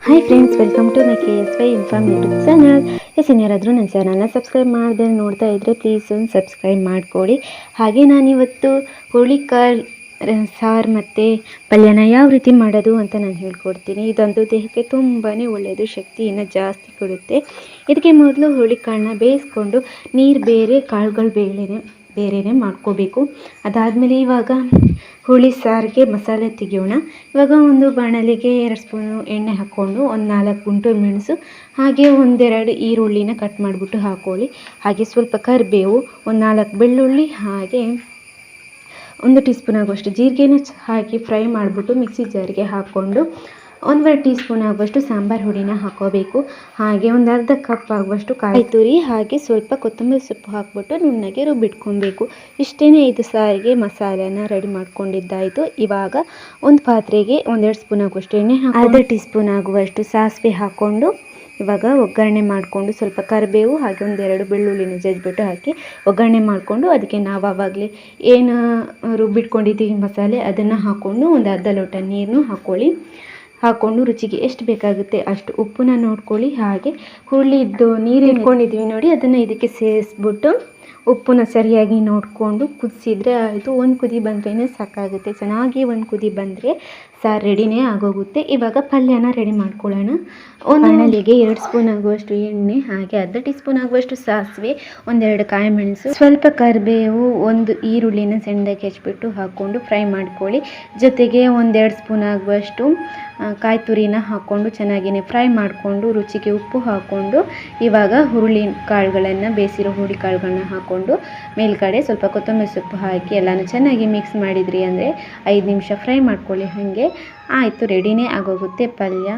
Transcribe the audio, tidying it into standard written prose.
Hi friends, welcome to my KSY inform YouTube channel. ಯಾರಾದರೂ ನನ್ನ ಚಾನಲ್ನ ಸಬ್ಸ್ಕ್ರೈಬ್ ಮಾಡದೆ ನೋಡ್ತಾ ಇದ್ದರೆ ಪ್ಲೀಸ್ ಒಂದು ಸಬ್ಸ್ಕ್ರೈಬ್ ಮಾಡ್ಕೊಳ್ಳಿ. ಹಾಗೆ ನಾನಿವತ್ತು ಹುರುಳಿಕಾಳು ಸಾರು ಮತ್ತು ಪಲ್ಯನ ಯಾವ ರೀತಿ ಮಾಡೋದು ಅಂತ ನಾನು ಹೇಳ್ಕೊಡ್ತೀನಿ. ಇದಂತೂ ದೇಹಕ್ಕೆ ತುಂಬಾ ಒಳ್ಳೆಯದು, ಶಕ್ತಿಯನ್ನು ಜಾಸ್ತಿ ಕೊಡುತ್ತೆ. ಇದಕ್ಕೆ ಮೊದಲು ಹುರುಳಿಕಾಳನ್ನ ಬೇಯಿಸ್ಕೊಂಡು ನೀರು ಬೇರೆ ಕಾಳುಗಳು ಬೇರೆನೇ ಮಾಡ್ಕೋಬೇಕು. ಅದಾದಮೇಲೆ ಇವಾಗ ಹುಳಿ ಸಾರಿಗೆ ಮಸಾಲೆ ತೆಗೆಯೋಣ. ಇವಾಗ ಒಂದು ಬಾಣಲಿಗೆ 2 ಸ್ಪೂನು ಎಣ್ಣೆ ಹಾಕ್ಕೊಂಡು ಒಂದು 4 ಗುಂಟೂರು ಮೆಣಸು ಹಾಗೆ 1-2 ಈರುಳ್ಳಿನ ಕಟ್ ಮಾಡಿಬಿಟ್ಟು ಹಾಕ್ಕೊಳ್ಳಿ. ಹಾಗೆ ಸ್ವಲ್ಪ ಕರಿಬೇವು, ಒಂದು 4 ಬೆಳ್ಳುಳ್ಳಿ, ಹಾಗೆ 1 ಟೀ ಸ್ಪೂನ್ ಆಗುವಷ್ಟು ಜೀರಿಗೆನ ಹಾಕಿ ಫ್ರೈ ಮಾಡಿಬಿಟ್ಟು ಮಿಕ್ಸಿ ಜಾರಿಗೆ ಹಾಕ್ಕೊಂಡು 1/2 ಟೀ ಸ್ಪೂನ್ ಆಗುವಷ್ಟು ಸಾಂಬಾರು ಹುಡಿನ ಹಾಕೋಬೇಕು. ಹಾಗೆ ಒಂದು ಅರ್ಧ ಕಪ್ ಆಗುವಷ್ಟು ಕಾಯಿ ತುರಿ, ಹಾಗೆ ಸ್ವಲ್ಪ ಕೊತ್ತಂಬರಿ ಸೊಪ್ಪು ಹಾಕ್ಬಿಟ್ಟು ನುಣ್ಣಗೆ ರುಬ್ಬಿಟ್ಕೊಬೇಕು. ಇಷ್ಟೇ ಇದು ಸಾರಿಗೆ ಮಸಾಲೆನ ರೆಡಿ ಮಾಡ್ಕೊಂಡಿದ್ದಾಯಿತು. ಇವಾಗ ಒಂದು ಪಾತ್ರೆಗೆ 1-2 ಸ್ಪೂನ್ ಆಗುವಷ್ಟು ಎಣ್ಣೆ ಅರ್ಧ ಟೀ ಸ್ಪೂನ್ ಆಗುವಷ್ಟು ಸಾಸಿವೆ ಹಾಕ್ಕೊಂಡು ಇವಾಗ ಒಗ್ಗರಣೆ ಮಾಡಿಕೊಂಡು ಸ್ವಲ್ಪ ಕರಿಬೇವು ಹಾಗೆ 1-2 ಬೆಳ್ಳುಳ್ಳಿನ ಜಜ್ಜಿಬಿಟ್ಟು ಹಾಕಿ ಒಗ್ಗರಣೆ ಮಾಡಿಕೊಂಡು ಅದಕ್ಕೆ ನಾವು ಆವಾಗಲೇ ಏನು ರುಬ್ಬಿಟ್ಕೊಂಡಿದ್ದೀವಿ ಮಸಾಲೆ ಅದನ್ನು ಹಾಕ್ಕೊಂಡು ಒಂದು ಅರ್ಧ ಲೋಟ ನೀರನ್ನು ಹಾಕ್ಕೊಂಡು ರುಚಿಗೆ ಎಷ್ಟು ಬೇಕಾಗುತ್ತೆ ಅಷ್ಟು ಉಪ್ಪನ್ನ ನೋಡ್ಕೊಳ್ಳಿ. ಹಾಗೆ ಹುರುಳಿದ್ದು ನೀರು ಇಟ್ಕೊಂಡಿದ್ದೀವಿ ನೋಡಿ, ಅದನ್ನು ಇದಕ್ಕೆ ಸೇರಿಸ್ಬಿಟ್ಟು ಉಪ್ಪನ್ನ ಸರಿಯಾಗಿ ನೋಡಿಕೊಂಡು ಕುದಿಸಿದ್ರೆ ಆಯಿತು. ಒಂದು ಕುದಿ ಬಂದ್ರೇ ಸಾಕಾಗುತ್ತೆ. ಚೆನ್ನಾಗಿ ಒಂದು ಕುದಿ ಬಂದರೆ ಸಾರು ರೆಡಿನೇ ಆಗೋಗುತ್ತೆ. ಇವಾಗ ಪಲ್ಯನ ರೆಡಿ ಮಾಡ್ಕೊಳ್ಳೋಣ. ಒಂದು ಬಾಣಲಿಗೆ 2 ಸ್ಪೂನ್ ಆಗುವಷ್ಟು ಎಣ್ಣೆ, ಹಾಗೆ ಅರ್ಧ ಟೀ ಸ್ಪೂನ್ ಆಗುವಷ್ಟು ಸಾಸಿವೆ, 1-2 ಕಾಯಿ ಮೆಣಸು, ಸ್ವಲ್ಪ ಕರಿಬೇವು, 1 ಈರುಳ್ಳಿನ ಸಣ್ಣದಾಗಿ ಹೆಚ್ಚಿಬಿಟ್ಟು ಹಾಕ್ಕೊಂಡು ಫ್ರೈ ಮಾಡ್ಕೊಳ್ಳಿ. ಜೊತೆಗೆ 1-2 ಸ್ಪೂನ್ ಆಗುವಷ್ಟು ಕಾಯಿ ತುರಿನ ಹಾಕ್ಕೊಂಡು ಚೆನ್ನಾಗಿಯೇ ಫ್ರೈ ಮಾಡಿಕೊಂಡು ರುಚಿಗೆ ಉಪ್ಪು ಹಾಕ್ಕೊಂಡು ಇವಾಗ ಬೇಯಿಸಿರೋ ಹುರುಳಿ ಕಾಳುಗಳನ್ನ ಹಾಕ್ಕೊಂಡು ಮೇಲ್ಗಡೆ ಸ್ವಲ್ಪ ಕೊತ್ತಂಬರಿ ಸೊಪ್ಪು ಹಾಕಿ ಎಲ್ಲನೂ ಚೆನ್ನಾಗಿ ಮಿಕ್ಸ್ ಮಾಡಿದ್ರಿ ಅಂದರೆ 5 ನಿಮಿಷ ಫ್ರೈ ಮಾಡ್ಕೊಳ್ಳಿ. ಹಾಗೆ ಆಯಿತು, ರೆಡಿನೇ ಆಗೋಗುತ್ತೆ ಪಲ್ಯ.